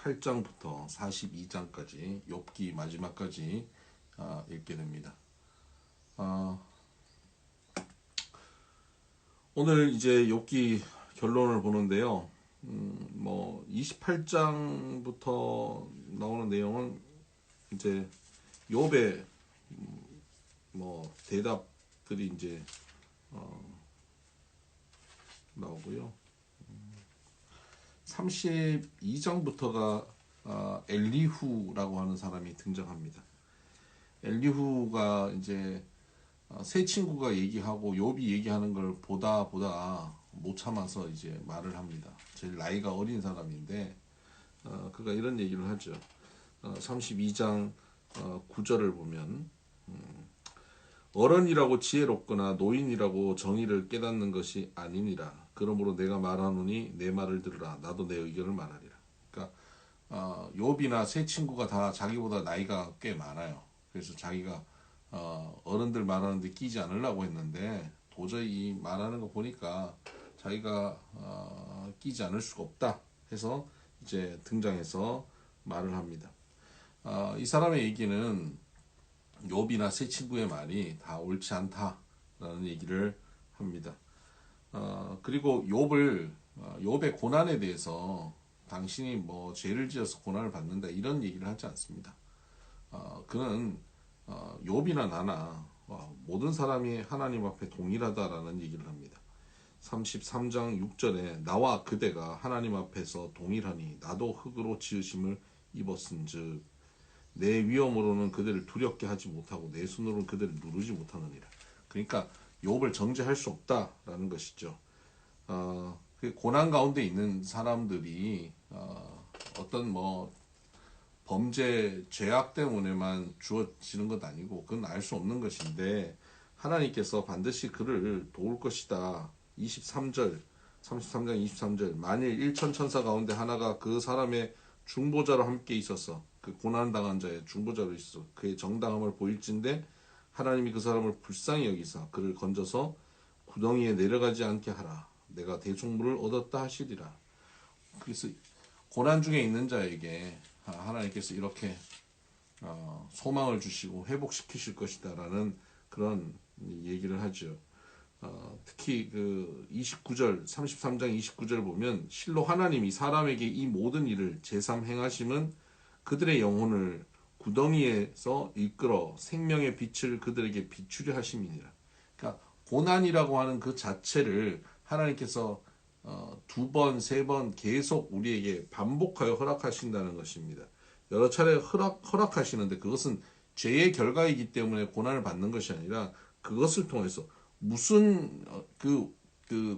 38장부터 42장까지 욥기 마지막까지 읽게 됩니다. 오늘 이제 욥기 결론을 보는데요. 28장부터 나오는 내용은 이제 욥의 대답들이 이제 나오고요. 32장부터가 엘리후라고 하는 사람이 등장합니다. 엘리후가 이제 세 친구가 얘기하고 욥이 얘기하는 걸 보다 못 참아서 이제 말을 합니다. 제일 나이가 어린 사람인데 그가 이런 얘기를 하죠. 32장 9절을 보면 어른이라고 지혜롭거나 노인이라고 정의를 깨닫는 것이 아니니라. 그러므로 내가 말하노니 내 말을 들으라. 나도 내 의견을 말하리라. 그러니까 욥이나 세 친구가 다 자기보다 나이가 꽤 많아요. 그래서 자기가 어른들 말하는데 끼지 않으려고 했는데 도저히 이 말하는 거 보니까 자기가 끼지 않을 수가 없다 해서 이제 등장해서 말을 합니다. 이 사람의 얘기는 욥이나 세 친구의 말이 다 옳지 않다라는 얘기를 합니다. 그리고 욥의 고난에 대해서 당신이 죄를 지어서 고난을 받는다 이런 얘기를 하지 않습니다. 그는 욥이나 나나 모든 사람이 하나님 앞에 동일하다라는 얘기를 합니다. 33장 6절에 나와 그대가 하나님 앞에서 동일하니 나도 흙으로 지으심을 입었은즉 내 위엄으로는 그들을 두렵게 하지 못하고 내 손으로는 그들을 누르지 못하느니라. 그러니까 욥을 정죄할 수 없다라는 것이죠. 그 고난 가운데 있는 사람들이 어떤 범죄, 죄악 때문에만 주어지는 것 아니고 그건 알 수 없는 것인데 하나님께서 반드시 그를 도울 것이다. 33장 23절 만일 1,000천사 가운데 하나가 그 사람의 중보자로 함께 있어서 그 고난당한 자의 중보자로 있어 그의 정당함을 보일진데 하나님이 그 사람을 불쌍히 여기사 그를 건져서 구덩이에 내려가지 않게 하라. 내가 대속물을 얻었다 하시리라. 그래서 고난 중에 있는 자에게 하나님께서 이렇게 소망을 주시고 회복시키실 것이다 라는 그런 얘기를 하죠. 특히 그 29절 33장 29절 보면 실로 하나님이 사람에게 이 모든 일을 제삼 행하심은 그들의 영혼을 구덩이에서 이끌어 생명의 빛을 그들에게 비추려 하심이니라. 그러니까 고난이라고 하는 그 자체를 하나님께서 두 번, 세 번 계속 우리에게 반복하여 허락하신다는 것입니다. 여러 차례 허락하시는데 그것은 죄의 결과이기 때문에 고난을 받는 것이 아니라 그것을 통해서 무슨 그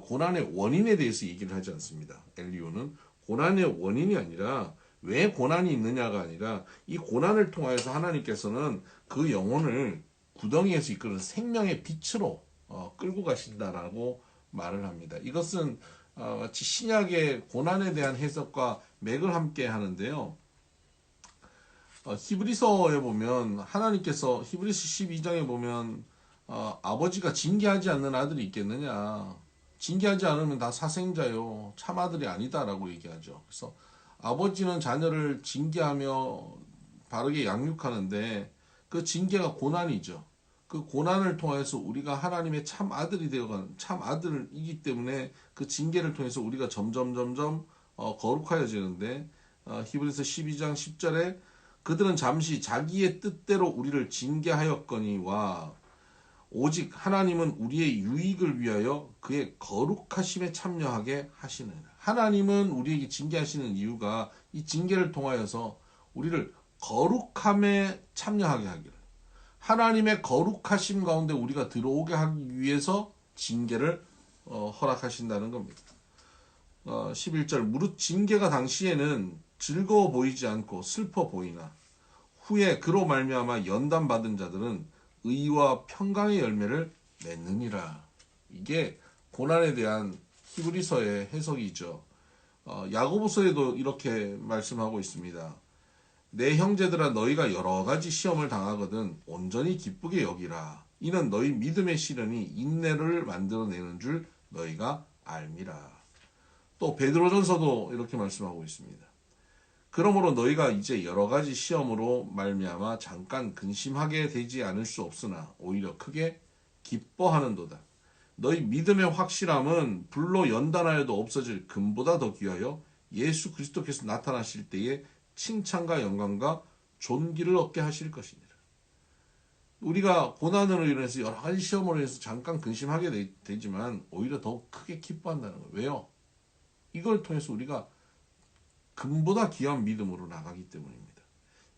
고난의 원인에 대해서 얘기를 하지 않습니다. 엘리오는 고난의 원인이 아니라 왜 고난이 있느냐가 아니라 이 고난을 통해서 하나님께서는 그 영혼을 구덩이에서 이끄는 생명의 빛으로 끌고 가신다라고 말을 합니다. 이것은 마치 신약의 고난에 대한 해석과 맥을 함께 하는데요. 히브리서에 보면 하나님께서 히브리서 12장에 보면 아버지가 징계하지 않는 아들이 있겠느냐. 징계하지 않으면 다 사생자요. 참 아들이 아니다라고 얘기하죠. 그래서 아버지는 자녀를 징계하며 바르게 양육하는데 그 징계가 고난이죠. 그 고난을 통해서 우리가 하나님의 참 아들이 되어가는 참 아들이기 때문에 그 징계를 통해서 우리가 점점 거룩하여지는데 히브리서 12장 10절에 그들은 잠시 자기의 뜻대로 우리를 징계하였거니와 오직 하나님은 우리의 유익을 위하여 그의 거룩하심에 참여하게 하시느니라. 하나님은 우리에게 징계하시는 이유가 이 징계를 통하여서 우리를 거룩함에 참여하게 하기를, 하나님의 거룩하심 가운데 우리가 들어오게 하기 위해서 징계를 허락하신다는 겁니다. 11절 무릇 징계가 당시에는 즐거워 보이지 않고 슬퍼 보이나 후에 그로 말미암아 연단받은 자들은 의와 평강의 열매를 맺느니라. 이게 고난에 대한 히브리서의 해석이죠. 야고보서에도 이렇게 말씀하고 있습니다. 내 형제들아 너희가 여러 가지 시험을 당하거든 온전히 기쁘게 여기라. 이는 너희 믿음의 시련이 인내를 만들어내는 줄 너희가 알미라. 또 베드로전서도 이렇게 말씀하고 있습니다. 그러므로 너희가 이제 여러 가지 시험으로 말미암아 잠깐 근심하게 되지 않을 수 없으나 오히려 크게 기뻐하는도다. 너희 믿음의 확실함은 불로 연단하여도 없어질 금보다 더 귀하여 예수 그리스도께서 나타나실 때에 칭찬과 영광과 존귀를 얻게 하실 것이니라. 우리가 고난으로 인해서 여러 가지 시험으로 인해서 잠깐 근심하게 되지만 오히려 더 크게 기뻐한다는 거예요. 왜요? 이걸 통해서 우리가 금보다 귀한 믿음으로 나가기 때문입니다.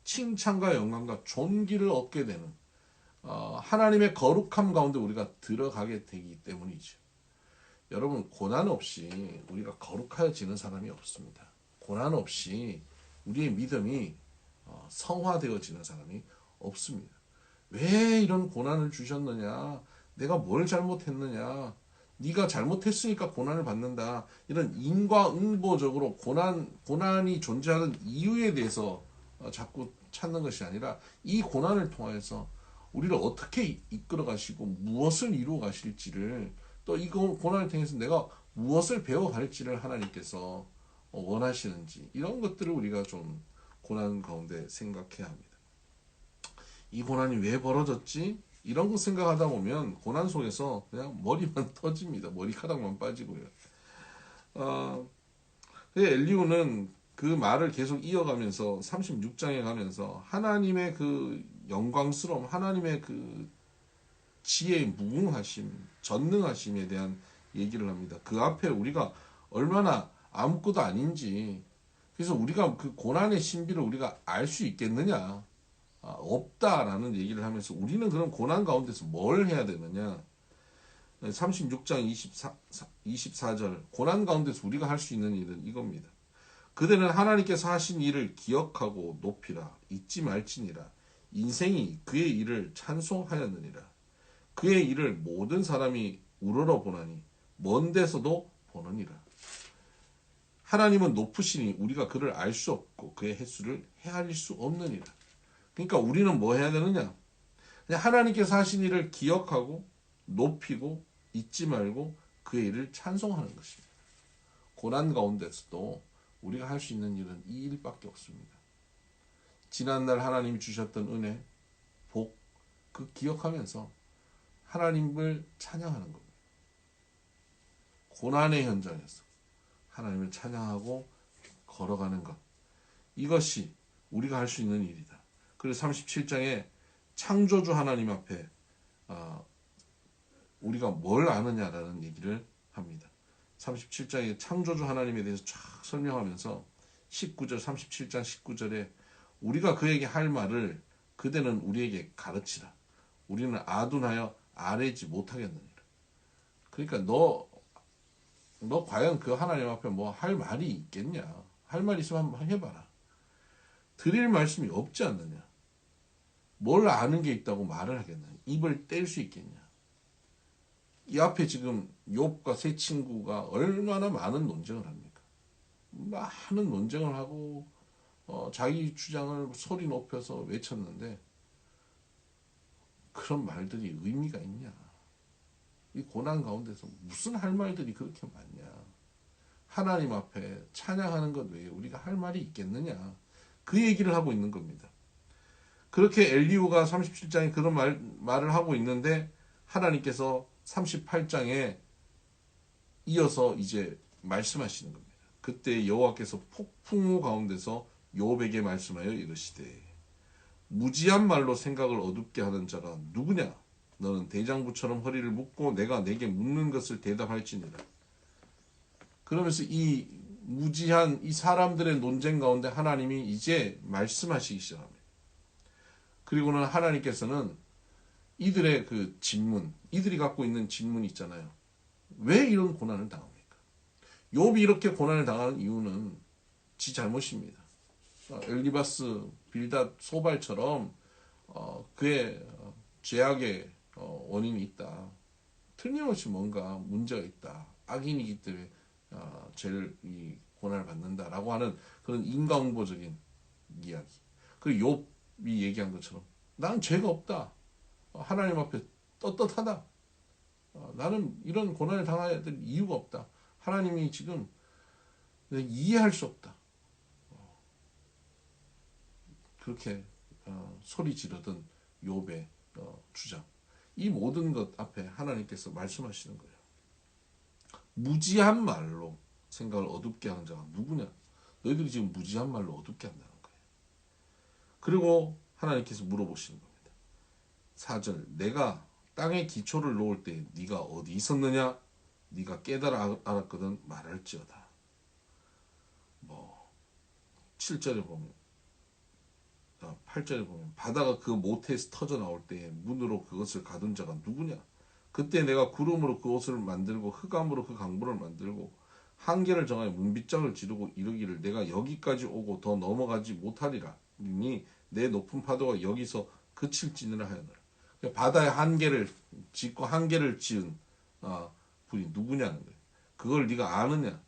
칭찬과 영광과 존귀를 얻게 되는 하나님의 거룩함 가운데 우리가 들어가게 되기 때문이죠. 여러분, 고난 없이 우리가 거룩하여지는 사람이 없습니다. 고난 없이 우리의 믿음이 성화되어지는 사람이 없습니다. 왜 이런 고난을 주셨느냐? 내가 뭘 잘못했느냐? 네가 잘못했으니까 고난을 받는다. 이런 인과응보적으로 고난이 존재하는 이유에 대해서 자꾸 찾는 것이 아니라 이 고난을 통해서 우리를 어떻게 이끌어 가시고 무엇을 이루어 가실지를, 또 이 고난을 통해서 내가 무엇을 배워갈지를 하나님께서 원하시는지, 이런 것들을 우리가 좀 고난 가운데 생각해야 합니다. 이 고난이 왜 벌어졌지? 이런 거 생각하다 보면 고난 속에서 그냥 머리만 터집니다. 머리카락만 빠지고요. 엘리후는 그 말을 계속 이어가면서 36장에 가면서 하나님의 그 영광스러움, 하나님의 그 지혜의 무궁하심, 전능하심에 대한 얘기를 합니다. 그 앞에 우리가 얼마나 아무것도 아닌지, 그래서 우리가 그 고난의 신비를 우리가 알 수 있겠느냐? 없다라는 얘기를 하면서 우리는 그럼 고난 가운데서 뭘 해야 되느냐? 36장 24절 고난 가운데서 우리가 할 수 있는 일은 이겁니다. 그대는 하나님께서 하신 일을 기억하고 높이라. 잊지 말지니라. 인생이 그의 일을 찬송하였느니라. 그의 일을 모든 사람이 우러러 보나니 먼 데서도 보느니라. 하나님은 높으시니 우리가 그를 알 수 없고 그의 횟수를 헤아릴 수 없느니라. 그러니까 우리는 뭐 해야 되느냐? 그냥 하나님께서 하신 일을 기억하고 높이고 잊지 말고 그의 일을 찬송하는 것입니다. 고난 가운데서도 우리가 할 수 있는 일은 이 일밖에 없습니다. 지난날 하나님이 주셨던 은혜, 복, 그 기억하면서 하나님을 찬양하는 겁니다. 고난의 현장에서 하나님을 찬양하고 걸어가는 것, 이것이 우리가 할 수 있는 일이다. 그래서 37장에 창조주 하나님 앞에 우리가 뭘 아느냐라는 얘기를 합니다. 37장에 창조주 하나님에 대해서 쫙 설명하면서 19절, 37장 19절에 우리가 그에게 할 말을 그대는 우리에게 가르치라. 우리는 아둔하여 아뢰지 못하겠느니라. 그러니까 너 과연 그 하나님 앞에 뭐 할 말이 있겠냐? 할 말 있으면 한번 해봐라. 드릴 말씀이 없지 않느냐? 뭘 아는 게 있다고 말을 하겠느냐? 입을 뗄 수 있겠냐? 이 앞에 지금 욥과 세 친구가 얼마나 많은 논쟁을 합니까? 많은 논쟁을 하고 자기 주장을 소리 높여서 외쳤는데 그런 말들이 의미가 있냐? 이 고난 가운데서 무슨 할 말들이 그렇게 많냐? 하나님 앞에 찬양하는 것 외에 우리가 할 말이 있겠느냐? 그 얘기를 하고 있는 겁니다. 그렇게 엘리후가 37장에 그런 말을 하고 있는데 하나님께서 38장에 이어서 이제 말씀하시는 겁니다. 그때 여호와께서 폭풍우 가운데서 욥에게 말씀하여 이르시되 무지한 말로 생각을 어둡게 하는 자가 누구냐? 너는 대장부처럼 허리를 묶고 내가 내게 묻는 것을 대답할지니라. 그러면서 이 무지한 이 사람들의 논쟁 가운데 하나님이 이제 말씀하시기 시작합니다. 그리고는 하나님께서는 이들의 그 질문, 이들이 갖고 있는 질문이 있잖아요. 왜 이런 고난을 당합니까? 욥이 이렇게 고난을 당하는 이유는 지 잘못입니다. 엘리바스, 빌닷, 소발처럼 그의 죄악의 원인이 있다. 틀림없이 뭔가 문제가 있다. 악인이기 때문에 죄를 이 고난을 받는다라고 하는 그런 인과응보적인 이야기. 그리고 욥이 얘기한 것처럼 나는 죄가 없다. 하나님 앞에 떳떳하다. 나는 이런 고난을 당해야 될 이유가 없다. 하나님이 지금 이해할 수 없다. 그렇게 소리 지르던 욥의 주장. 이 모든 것 앞에 하나님께서 말씀하시는 거예요. 무지한 말로 생각을 어둡게 하는 자가 누구냐? 너희들이 지금 무지한 말로 어둡게 한다는 거예요. 그리고 하나님께서 물어보시는 겁니다. 4절, 내가 땅에 기초를 놓을 때 네가 어디 있었느냐? 네가 깨달아 알았거든 말할지어다. 7절에 보면 8절에 보면 바다가 그 모태에서 터져 나올 때 문으로 그것을 가둔 자가 누구냐? 그때 내가 구름으로 그 옷을 만들고 흑암으로 그 강물을 만들고 한계를 정하여 문빗장을 지르고 이르기를 내가 여기까지 오고 더 넘어가지 못하리라. 니 내 높은 파도가 여기서 그칠지니라 하였노라. 바다의 한계를 짓고 한계를 지은 분이 누구냐는 거예요. 그걸 네가 아느냐?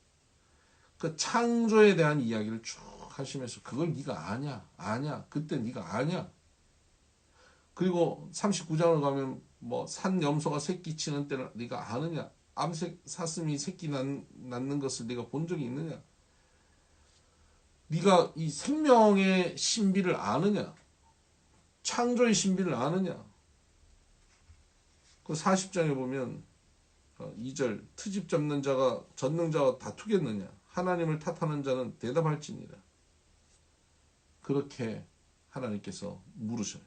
그 창조에 대한 이야기를 쭉 하시면서 그걸 네가 아냐? 그때 네가 아냐? 그리고 39장을 가면 산 염소가 새끼 치는 때를 네가 아느냐? 암색 사슴이 새끼 낳는 것을 네가 본 적이 있느냐? 네가 이 생명의 신비를 아느냐? 창조의 신비를 아느냐? 그 40장에 보면 2절 트집 잡는 자가 전능자와 다투겠느냐? 하나님을 탓하는 자는 대답할지니라. 그렇게 하나님께서 물으셔요.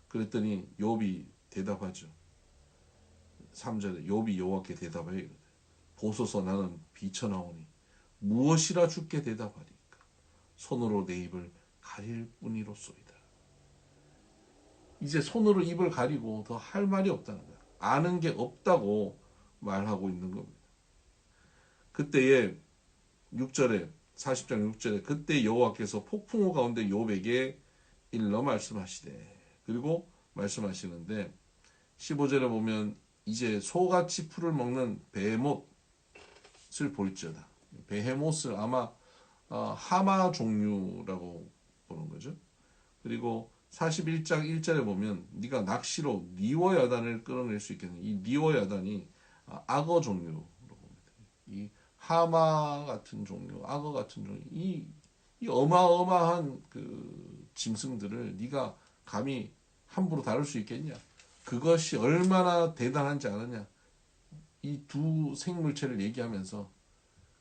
그랬더니 욥이 대답하죠. 3절에 욥이 여호와께 대답하여 이르되 보소서 나는 비천하오니 무엇이라 주께 대답하리까? 손으로 내 입을 가릴 뿐이로소이다. 이제 손으로 입을 가리고 더 할 말이 없다는 거야. 아는 게 없다고 말하고 있는 겁니다. 그때에 6절에 40장 6절에 그때 여호와께서 폭풍우 가운데 욥에게 일러 말씀하시되 그리고 말씀하시는데 15절에 보면 이제 소같이 풀을 먹는 베헤못을 볼지어다. 베헤못을 아마 하마 종류라고 보는 거죠. 그리고 41장 1절에 보면 네가 낚시로 니워 야단을 끌어낼 수 있겠느냐. 이 니워 야단이 악어 종류로 봅니다. 이 하마 같은 종류, 악어 같은 종류, 이 어마어마한 그 짐승들을 네가 감히 함부로 다룰 수 있겠냐? 그것이 얼마나 대단한지 아느냐? 이 두 생물체를 얘기하면서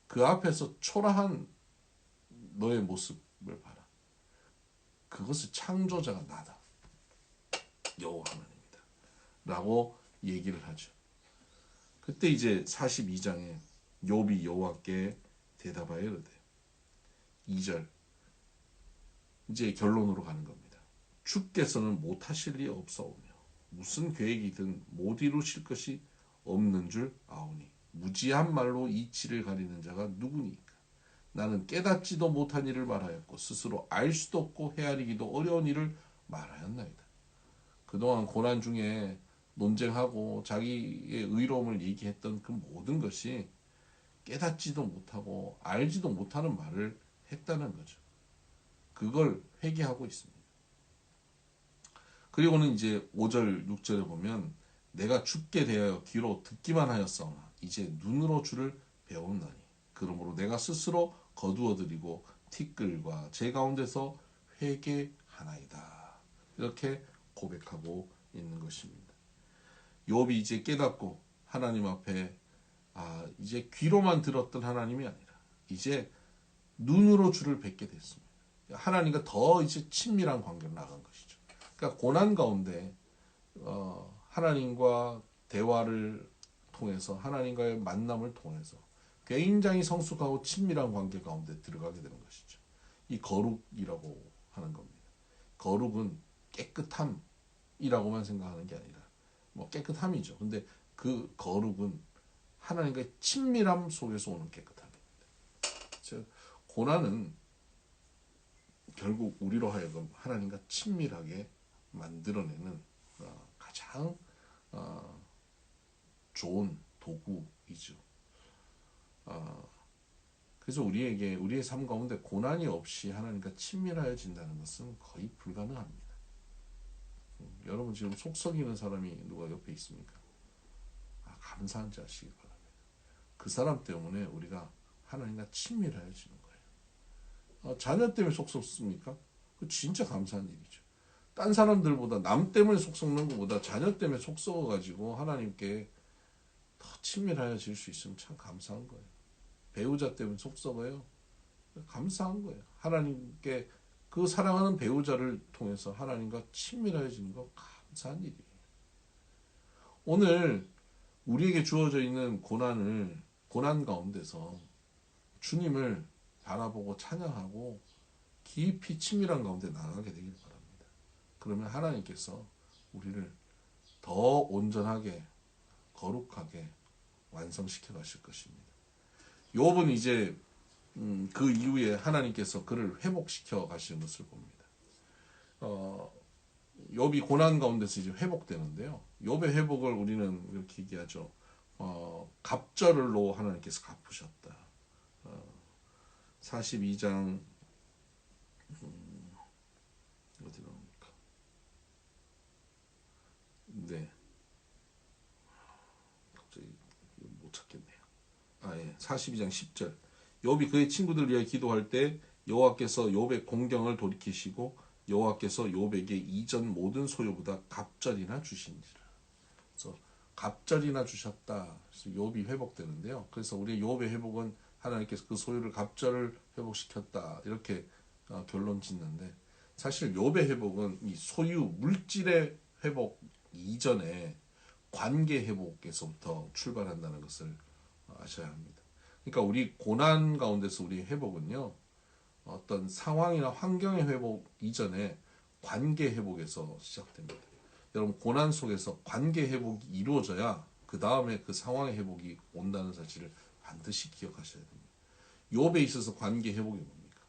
그 앞에서 초라한 너의 모습을 봐라. 그것을 창조자가 나다. 여호와 하나님이다. 라고 얘기를 하죠. 그때 이제 42장에 욥이 여호와께 대답하여 이르되 2절 이제 결론으로 가는 겁니다. 주께서는 못하실 리 없사오며 무슨 계획이든 못 이루실 것이 없는 줄 아오니 무지한 말로 이치를 가리는 자가 누구니까? 나는 깨닫지도 못한 일을 말하였고 스스로 알 수도 없고 헤아리기도 어려운 일을 말하였나이다. 그동안 고난 중에 논쟁하고 자기의 의로움을 얘기했던 그 모든 것이 깨닫지도 못하고 알지도 못하는 말을 했다는 거죠. 그걸 회개하고 있습니다. 그리고는 이제 5절 6절에 보면 내가 주께 대하여 귀로 듣기만 하였사오나 이제 눈으로 주를 배웠나니 그러므로 내가 스스로 거두어드리고 티끌과 제 가운데서 회개하나이다. 이렇게 고백하고 있는 것입니다. 욥이 이제 깨닫고 하나님 앞에 이제 귀로만 들었던 하나님이 아니라 이제 눈으로 주를 뵙게 됐습니다. 하나님과 더 이제 친밀한 관계로 나간 것이죠. 그러니까 고난 가운데 하나님과 대화를 통해서 하나님과의 만남을 통해서 굉장히 성숙하고 친밀한 관계 가운데 들어가게 되는 것이죠. 이 거룩이라고 하는 겁니다. 거룩은 깨끗함이라고만 생각하는 게 아니라 깨끗함이죠. 근데 그 거룩은 하나님과의 친밀함 속에서 오는 깨끗함입니다. 즉 고난은 결국 우리로 하여금 하나님과 친밀하게 만들어내는 가장 좋은 도구이죠. 그래서 우리의 삶 가운데 고난이 없이 하나님과 친밀해진다는 것은 거의 불가능합니다. 여러분 지금 속 썩이는 사람이 누가 옆에 있습니까? 감사한 자 하시기 바랍니다. 그 사람 때문에 우리가 하나님과 친밀해지는 거예요. 자녀 때문에 속 썩습니까? 그 진짜 감사한 일이죠. 딴 사람들보다 남 때문에 속 썩는 것보다 자녀 때문에 속 썩어가지고 하나님께 더 친밀하여질 수 있으면 참 감사한 거예요. 배우자 때문에 속 썩어요. 감사한 거예요. 하나님께 그 사랑하는 배우자를 통해서 하나님과 친밀해지는 거 감사한 일이에요. 오늘 우리에게 주어져 있는 고난 가운데서 주님을 바라보고 찬양하고 깊이 친밀한 가운데 나가게 되길 바랍니다. 그러면 하나님께서 우리를 더 온전하게 거룩하게 완성시켜 가실 것입니다. 욥은 이제 그 이후에 하나님께서 그를 회복시켜 가시는 것을 봅니다. 욥이 고난 가운데서 이제 회복되는데요. 욥의 회복을 우리는 이렇게 얘기하죠. 갑절로 하나님께서 갚으셨다. 42장 어디 나옵니까? 네, 갑자기 못 찾겠네요. 예. 42장 10절. 욥이 그의 친구들을 위하여 기도할 때 여호와께서 욥의 공경을 돌이키시고 여호와께서 욥에게 이전 모든 소유보다 갑절이나 주시니라. 그래서 갑절이나 주셨다. 그래서 욥이 회복되는데요. 그래서 우리 욥의 회복은 하나님께서 그 소유를 갑절을 회복시켰다. 이렇게 결론 짓는데 사실 욥의 회복은 이 소유 물질의 회복 이전에 관계 회복에서부터 출발한다는 것을 아셔야 합니다. 그러니까 우리 고난 가운데서 우리 회복은요. 어떤 상황이나 환경의 회복 이전에 관계 회복에서 시작됩니다. 여러분 고난 속에서 관계 회복이 이루어져야 그 다음에 그 상황의 회복이 온다는 사실을 반드시 기억하셔야 됩니다. 욥에 있어서 관계 회복이 뭡니까?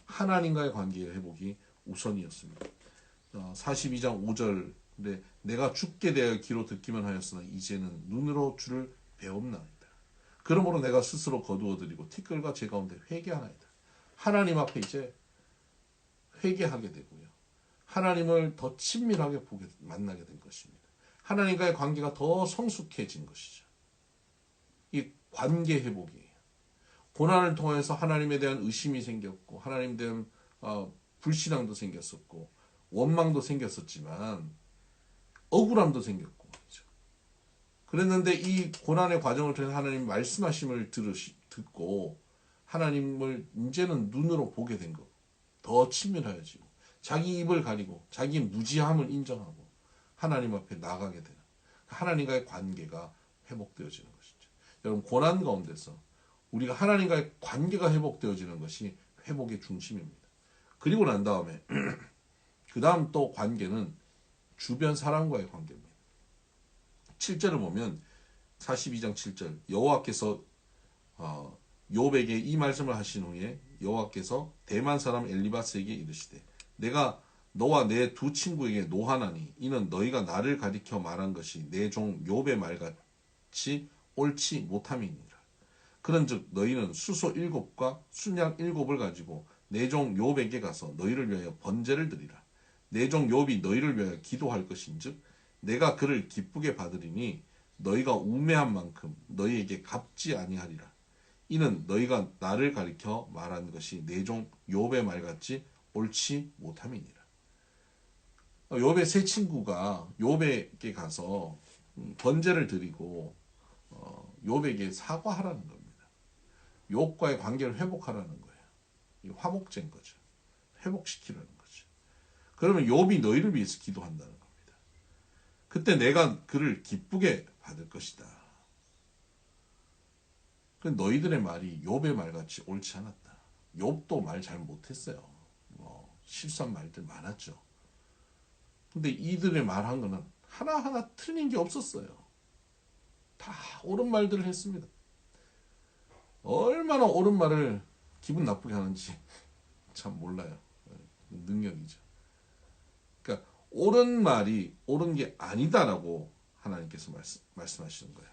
하나님과의 관계 회복이 우선이었습니다. 42장 5절에 내가 죽게 되어 귀로 듣기만 하였으나 이제는 눈으로 주를 배움나이다. 그러므로 내가 스스로 거두어드리고 티끌과 제 가운데 회개하나이다. 하나님 앞에 이제 회개하게 되고요. 하나님을 더 친밀하게 만나게 된 것입니다. 하나님과의 관계가 더 성숙해진 것이죠. 이 관계 회복이에요. 고난을 통해서 하나님에 대한 의심이 생겼고 하나님에 대한 불신앙도 생겼었고 원망도 생겼었지만 억울함도 생겼고 그렇죠. 그랬는데 이 고난의 과정을 통해 하나님 말씀하심을 듣고 하나님을 이제는 눈으로 보게 된 것. 더 친밀해지고 자기 입을 가리고 자기 무지함을 인정하고 하나님 앞에 나가게 되는 하나님과의 관계가 회복되어지는 것이죠. 여러분 고난 가운데서 우리가 하나님과의 관계가 회복되어지는 것이 회복의 중심입니다. 그리고 난 다음에 그 다음 또 관계는 주변 사람과의 관계입니다. 7절을 보면 42장 7절 여호와께서 욥에게 이 말씀을 하신 후에 여호와께서 대만 사람 엘리바스에게 이르시되 내가 너와 내 두 친구에게 노하나니 이는 너희가 나를 가리켜 말한 것이 내 종 욥의 말같이 옳지 못함이니라. 그런즉 너희는 수소 7과 순양 7을 가지고 내 종 욥에게 가서 너희를 위하여 번제를 드리라. 내 종 욥이 너희를 위하여 기도할 것인즉 내가 그를 기쁘게 받으리니 너희가 우매한 만큼 너희에게 갚지 아니하리라. 이는 너희가 나를 가리켜 말한 것이 내 종 욥의 말같이 옳지 못함이니라. 욥의 세 친구가 욥에게 가서 번제를 드리고 욥에게 사과하라는 겁니다. 욥과의 관계를 회복하라는 거예요. 화목제인 거죠. 회복시키라는 거죠. 그러면 욥이 너희를 위해서 기도한다는 겁니다. 그때 내가 그를 기쁘게 받을 것이다. 너희들의 말이 욥의 말같이 옳지 않았다. 욥도 말 잘 못했어요. 실수한 말들 많았죠. 근데 이들의 말한 거는 하나하나 틀린 게 없었어요. 다 옳은 말들을 했습니다. 얼마나 옳은 말을 기분 나쁘게 하는지 참 몰라요. 능력이죠. 그러니까 옳은 말이 옳은 게 아니다라고 하나님께서 말씀하시는 거예요.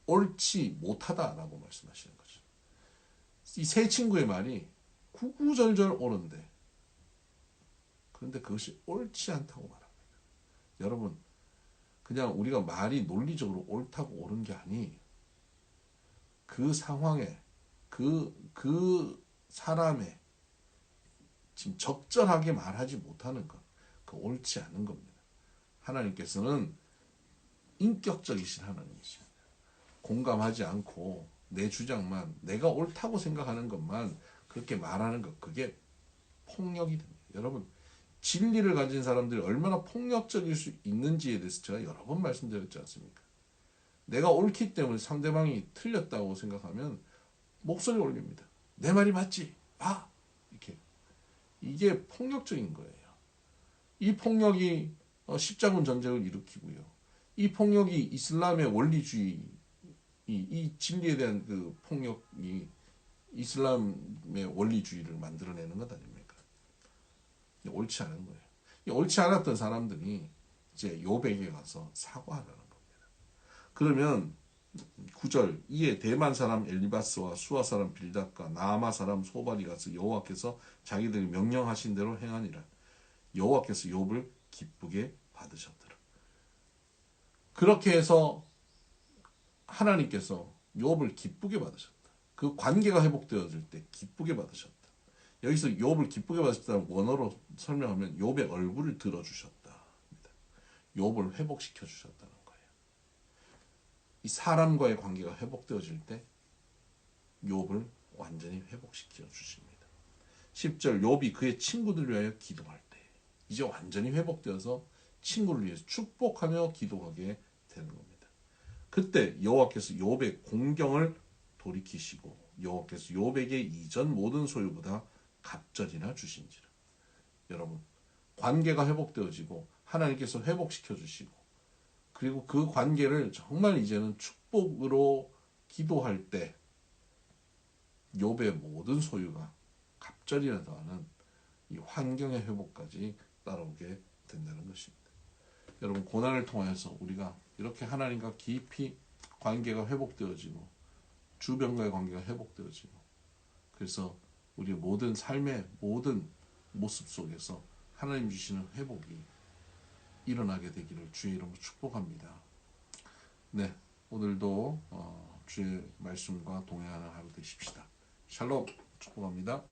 옳지 못하다라고 말씀하시는 거죠. 이 세 친구의 말이 구구절절 옳은데 그런데 그것이 옳지 않다고 말합니다. 여러분 그냥 우리가 말이 논리적으로 옳다고 옳은 게 아니에요. 그 상황에 그 사람의 지금 적절하게 말하지 못하는 것, 그 옳지 않은 겁니다. 하나님께서는 인격적이신 하나님이십니다. 공감하지 않고 내 주장만, 내가 옳다고 생각하는 것만 그렇게 말하는 것, 그게 폭력이 됩니다. 여러분, 진리를 가진 사람들이 얼마나 폭력적일 수 있는지에 대해서 제가 여러 번 말씀드렸지 않습니까? 내가 옳기 때문에 상대방이 틀렸다고 생각하면 목소리 올립니다. 내 말이 맞지? 봐! 이렇게. 이게 폭력적인 거예요. 이 폭력이 십자군 전쟁을 일으키고요. 이 폭력이 이슬람의 원리주의, 이 진리에 대한 그 폭력이 이슬람의 원리주의를 만들어내는 것 아닙니까? 옳지 않은 거예요. 옳지 않았던 사람들이 이제 욥에게 가서 사과하라는 겁니다. 그러면 9절 이에 대만 사람 엘리바스와 수아 사람 빌닷과 나아마 사람 소발이 가서 여호와께서 자기들이 명령하신 대로 행하니라. 여호와께서 욥을 기쁘게 받으셨더라. 그렇게 해서 하나님께서 욥을 기쁘게 받으셨다. 그 관계가 회복되어질 때 기쁘게 받으셨다. 여기서 욥을 기쁘게 받으셨다는 원어로 설명하면 욥의 얼굴을 들어주셨다. 욥을 회복시켜 주셨다는 거예요. 이 사람과의 관계가 회복되어질 때 욥을 완전히 회복시켜 주십니다. 10절 욥이 그의 친구들을 위하여 기도할 때 이제 완전히 회복되어서 친구를 위해서 축복하며 기도하게 되는 겁니다. 그때 여호와께서 욥의 공경을 돌이키시고 여호와께서 욥에게 이전 모든 소유보다 갑절이나 주신지라. 여러분, 관계가 회복되어지고 하나님께서 회복시켜 주시고 그리고 그 관계를 정말 이제는 축복으로 기도할 때 욥의 모든 소유가 갑절이나 더하는 이 환경의 회복까지 따라오게 된다는 것입니다. 여러분, 고난을 통해서 우리가 이렇게 하나님과 깊이 관계가 회복되어지고 주변과의 관계가 회복되어지고 그래서 우리의 모든 삶의 모든 모습 속에서 하나님 주시는 회복이 일어나게 되기를 주의 이름으로 축복합니다. 네, 오늘도 주의 말씀과 동행하는 하루 되십시다. 샬롬 축복합니다.